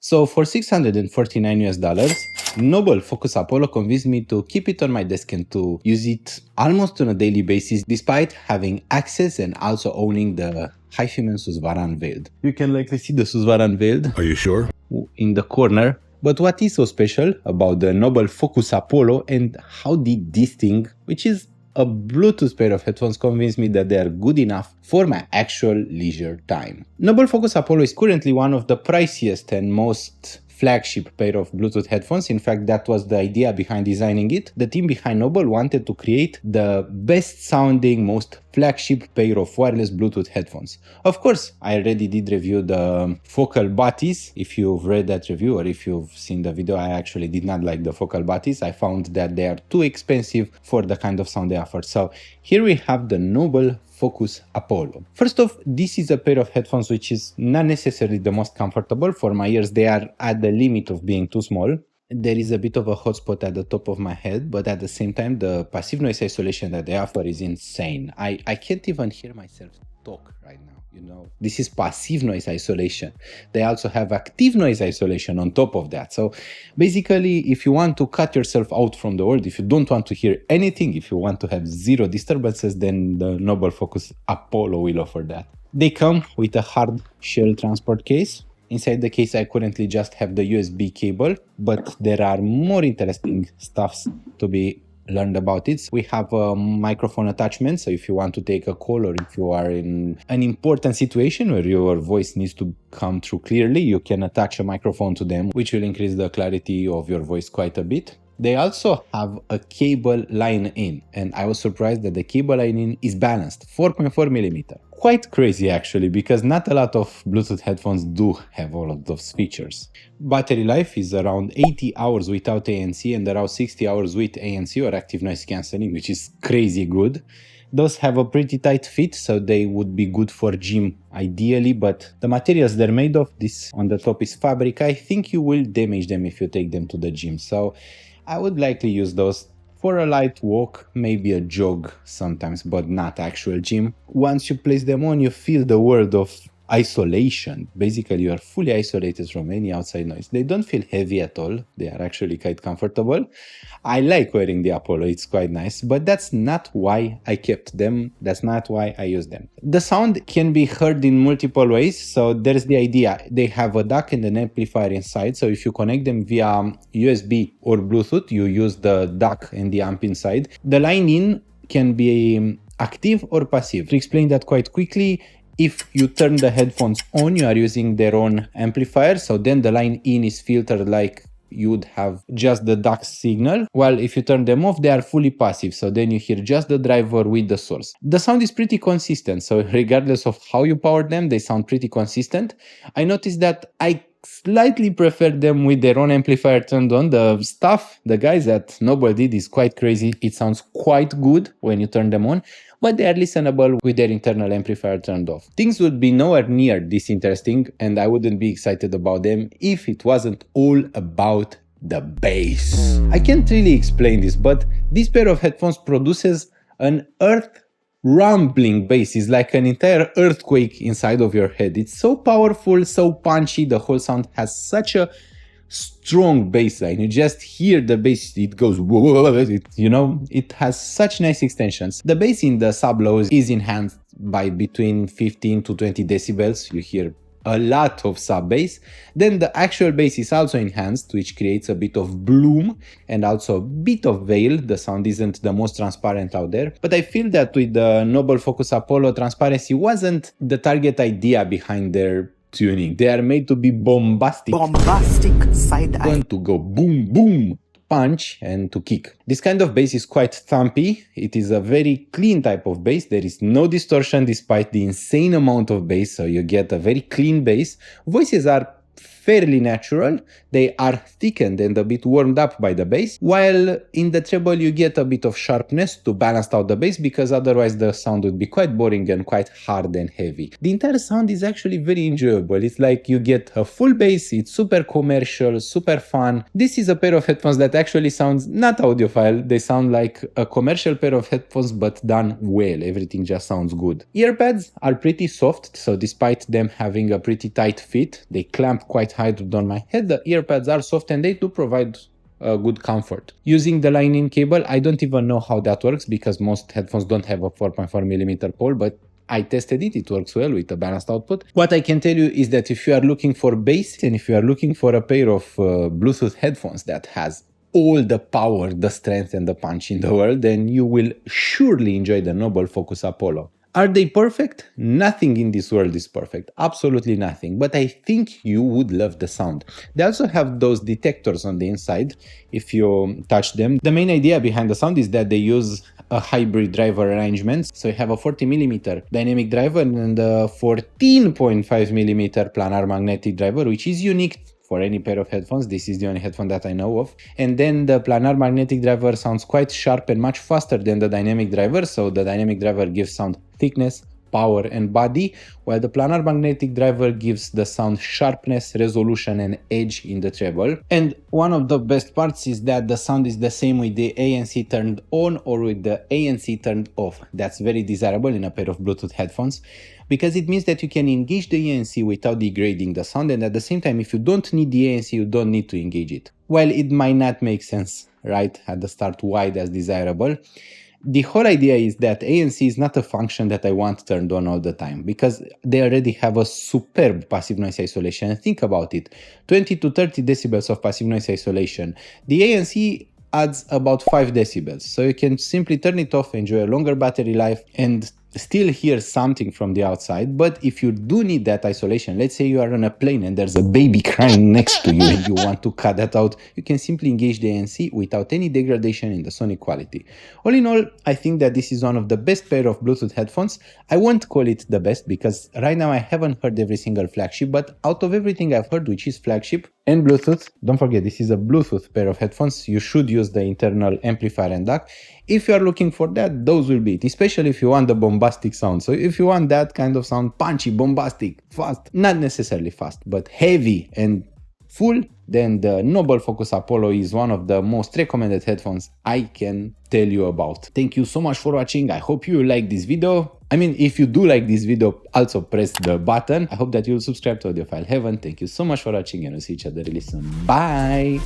So for $649, Noble Focus Apollo convinced me to keep it on my desk and to use it almost on a daily basis, despite having access and also owning the HiFi Susvara Unveiled. You can likely see the Susvara Unveiled. Are you sure? In the corner. But what is so special about the Noble Focus Apollo and how did this thing, which is a Bluetooth pair of headphones, convinced me that they are good enough for my actual leisure time. Noble Focus Apollo is currently one of the priciest and most flagship pair of Bluetooth headphones. In fact, that was the idea behind designing it. The team behind Noble wanted to create the best sounding, most flagship pair of wireless Bluetooth headphones. Of course, I already did review the Focal Buddies. If you've read that review or if you've seen the video, I actually did not like the Focal Buddies. I found that they are too expensive for the kind of sound they offer. So here we have the Noble Focus Apollo. First off, this is a pair of headphones which is not necessarily the most comfortable. For my ears, they are at the limit of being too small. There is a bit of a hotspot at the top of my head, but at the same time, the passive noise isolation that they offer is insane. I can't even hear myself talk right now. You know, this is passive noise isolation. They also have active noise isolation on top of that. So basically, if you want to cut yourself out from the world, if you don't want to hear anything, if you want to have zero disturbances, then the Noble Focus Apollo will offer that. They come with a hard shell transport case. Inside the case, I currently just have the USB cable, but there are more interesting stuffs to be learned about it. We have a microphone attachment, so if you want to take a call or if you are in an important situation where your voice needs to come through clearly, you can attach a microphone to them, which will increase the clarity of your voice quite a bit. They also have a cable line in, and I was surprised that the cable line in is balanced, 4.4 millimeter. Quite crazy actually, because not a lot of Bluetooth headphones do have all of those features. Battery life is around 80 hours without ANC and around 60 hours with ANC or active noise cancelling, which is crazy good. Those have a pretty tight fit, so they would be good for gym ideally, but the materials they're made of, this on the top is fabric, I think you will damage them if you take them to the gym. So I would likely use those for a light walk, maybe a jog sometimes, but not actual gym. Once you place them on, you feel the world of isolation. Basically, you are fully isolated from any outside noise. They don't feel heavy at all. They are actually quite comfortable. I like wearing the Apollo. It's quite nice, but that's not why I kept them. That's not why I use them. The sound can be heard in multiple ways. So there's the idea. They have a DAC and an amplifier inside. So if you connect them via USB or Bluetooth, you use the DAC and the amp inside. The line in can be active or passive. To explain that quite quickly, if you turn the headphones on, you are using their own amplifier, so then the line in is filtered like you'd have just the DAC signal, while if you turn them off, they are fully passive, so then you hear just the driver with the source. The sound is pretty consistent, so regardless of how you power them, they sound pretty consistent. I noticed that I slightly prefer them with their own amplifier turned on. The stuff the guys at Noble did is quite crazy. It sounds quite good when you turn them on, but they are listenable with their internal amplifier turned off. Things would be nowhere near this interesting, and I wouldn't be excited about them if it wasn't all about the bass. I can't really explain this, but this pair of headphones produces an earth rumbling bass. Is like an entire earthquake inside of your head. It's so powerful, so punchy. The whole sound has such a strong bass line. You just hear the bass, it goes it has such nice extensions. The bass in the sub lows is enhanced by between 15 to 20 decibels. You hear a lot of sub bass. Then the actual bass is also enhanced, which creates a bit of bloom and also a bit of veil. The sound isn't the most transparent out there, but I feel that with the Noble Focus Apollo, transparency wasn't the target idea behind their tuning. They are made to be bombastic side eye, to go boom boom, punch and to kick. This kind of bass is quite thumpy. It is a very clean type of bass. There is no distortion despite the insane amount of bass, so you get a very clean bass. Voices are fairly natural. They are thickened and a bit warmed up by the bass, while in the treble you get a bit of sharpness to balance out the bass, because otherwise the sound would be quite boring and quite hard and heavy. The entire sound is actually very enjoyable. It's like you get a full bass, it's super commercial, super fun. This is a pair of headphones that actually sounds not audiophile. They sound like a commercial pair of headphones, but done well. Everything just sounds good. Earpads are pretty soft, so despite them having a pretty tight fit, they clamp not quite hard on my head. The earpads are soft and they do provide good comfort. Using the line-in cable, I don't even know how that works because most headphones don't have a 4.4mm pole, but I tested it, it works well with a balanced output. What I can tell you is that if you are looking for bass and if you are looking for a pair of Bluetooth headphones that has all the power, the strength and the punch in the world, then you will surely enjoy the Noble Focus Apollo. Are they perfect? Nothing in this world is perfect, absolutely nothing, but I think you would love the sound. They also have those detectors on the inside, if you touch them. The main idea behind the sound is that they use a hybrid driver arrangement, so you have a 40mm dynamic driver and a 14.5mm planar magnetic driver, which is unique for any pair of headphones. This is the only headphone that I know of. And then the planar magnetic driver sounds quite sharp and much faster than the dynamic driver. So the dynamic driver gives sound thickness, power and body, while the planar magnetic driver gives the sound sharpness, resolution and edge in the treble. And one of the best parts is that the sound is the same with the ANC turned on or with the ANC turned off. That's very desirable in a pair of Bluetooth headphones, because it means that you can engage the ANC without degrading the sound, and at the same time, if you don't need the ANC, you don't need to engage it. While it might not make sense right at the start why that's desirable, the whole idea is that ANC is not a function that I want turned on all the time, because they already have a superb passive noise isolation. Think about it, 20 to 30 decibels of passive noise isolation. The ANC adds about 5 decibels, so you can simply turn it off, enjoy a longer battery life, and still hear something from the outside. But if you do need that isolation, let's say you are on a plane and there's a baby crying next to you and you want to cut that out, you can simply engage the ANC without any degradation in the sonic quality. All in all, I think that this is one of the best pair of Bluetooth headphones. I won't call it the best because right now I haven't heard every single flagship, but out of everything I've heard, which is flagship and Bluetooth, don't forget this is a Bluetooth pair of headphones, you should use the internal amplifier and DAC. If you are looking for that, those will be it, especially if you want the bombastic sound. So if you want that kind of sound, punchy, bombastic, fast, not necessarily fast, but heavy and full, then the Noble Focus Apollo is one of the most recommended headphones I can tell you about. Thank you so much for watching. I hope you like this video. I mean, if you do like this video, also press the button. I hope that you'll subscribe to Audiophile Heaven. Thank you so much for watching and we'll see each other really soon. Bye!